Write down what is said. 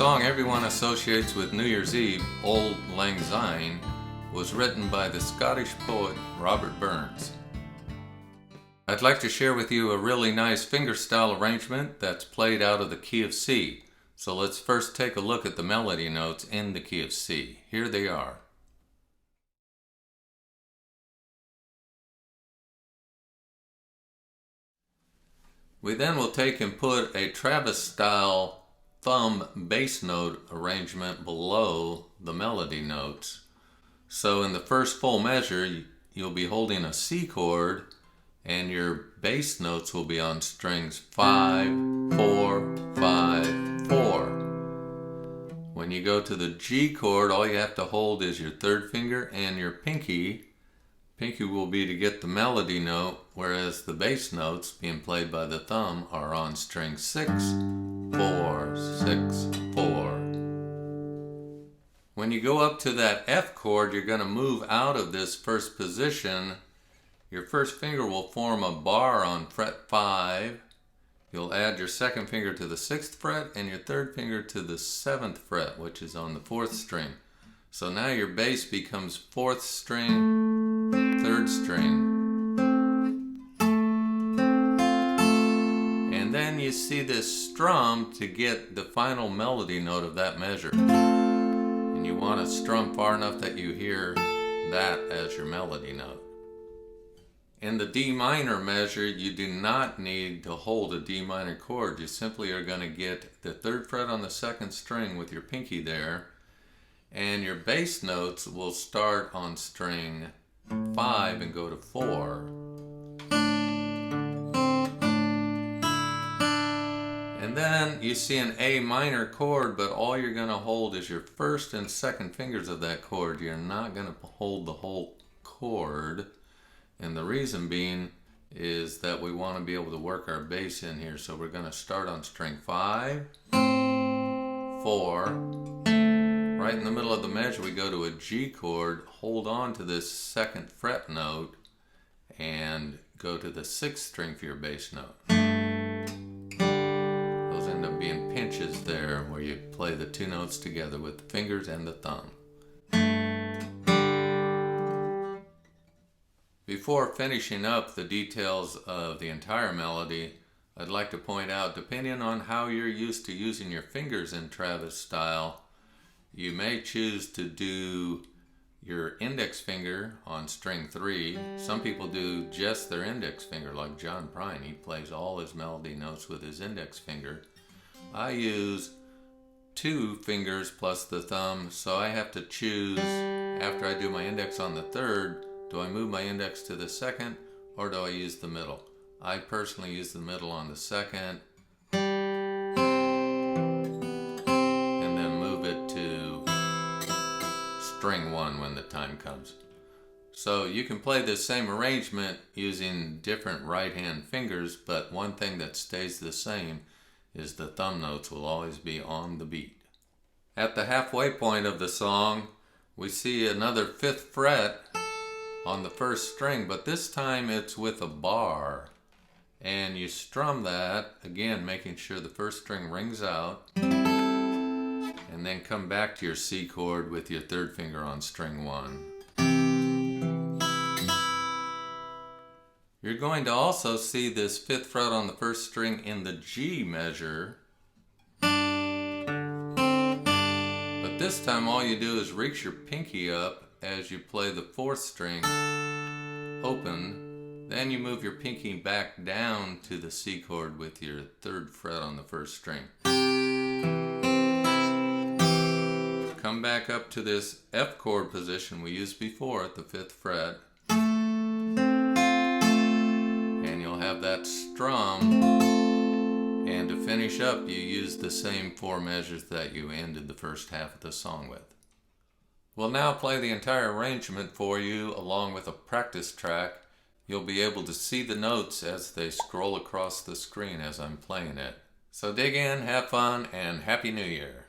song everyone associates with New Year's Eve, Auld Lang Syne, was written by the Scottish poet Robert Burns. I'd like to share with you a really nice fingerstyle arrangement that's played out of the key of C. So let's first take a look at the melody notes in the key of C. Here they are. We then will take and put a Travis-style thumb bass note arrangement below the melody notes. So in the first full measure, you'll be holding a C chord, and your bass notes will be on strings 5, 4, 5, 4. When you go to the G chord, all you have to hold is your third finger and your pinky. Pinky will be to get the melody note, whereas the bass notes being played by the thumb are on string 6, 4, 6, 4. When you go up to that F chord, you're going to move out of this first position. Your first finger will form a bar on fret 5. You'll add your second finger to the 6th fret and your third finger to the 7th fret, which is on the 4th string. So now your bass becomes 4th string, 3rd string. And then you see this strum to get the final melody note of that measure. And you want to strum far enough that you hear that as your melody note. In the D minor measure, you do not need to hold a D minor chord. You simply are going to get the 3rd fret on the 2nd string with your pinky there, and your bass notes will start on string 5 and go to 4. And then you see an A minor chord, but all you're going to hold is your 1st and 2nd fingers of that chord. You're not going to hold the whole chord. And the reason being is that we want to be able to work our bass in here. So we're going to start on string 5, 4. Right in the middle of the measure, we go to a G chord, hold on to this 2nd fret note, and go to the 6th string for your bass note. Those end up being pinches there, where you play the two notes together with the fingers and the thumb. Before finishing up the details of the entire melody, I'd like to point out, depending on how you're used to using your fingers in Travis style, you may choose to do your index finger on string 3. Some people do just their index finger, like John Prine. He plays all his melody notes with his index finger. I use 2 fingers plus the thumb, so I have to choose, after I do my index on the 3rd, do I move my index to the 2nd, or do I use the middle? I personally use the middle on the 2nd, and then move it to string 1 when the time comes. So you can play this same arrangement using different right hand fingers, but one thing that stays the same is the thumb notes will always be on the beat. At the halfway point of the song, we see another 5th fret on the 1st string, but this time it's with a bar. And you strum that, again making sure the 1st string rings out, and then come back to your C chord with your 3rd finger on string 1. You're going to also see this 5th fret on the 1st string in the G measure. But this time all you do is reach your pinky up as you play the 4th string open. Then you move your pinky back down to the C chord with your 3rd fret on the 1st string. Come back up to this F chord position we used before at the 5th fret. And you'll have that strum. And to finish up, you use the same 4 measures that you ended the first half of the song with. We'll now play the entire arrangement for you along with a practice track. You'll be able to see the notes as they scroll across the screen as I'm playing it. So dig in, have fun, and Happy New Year!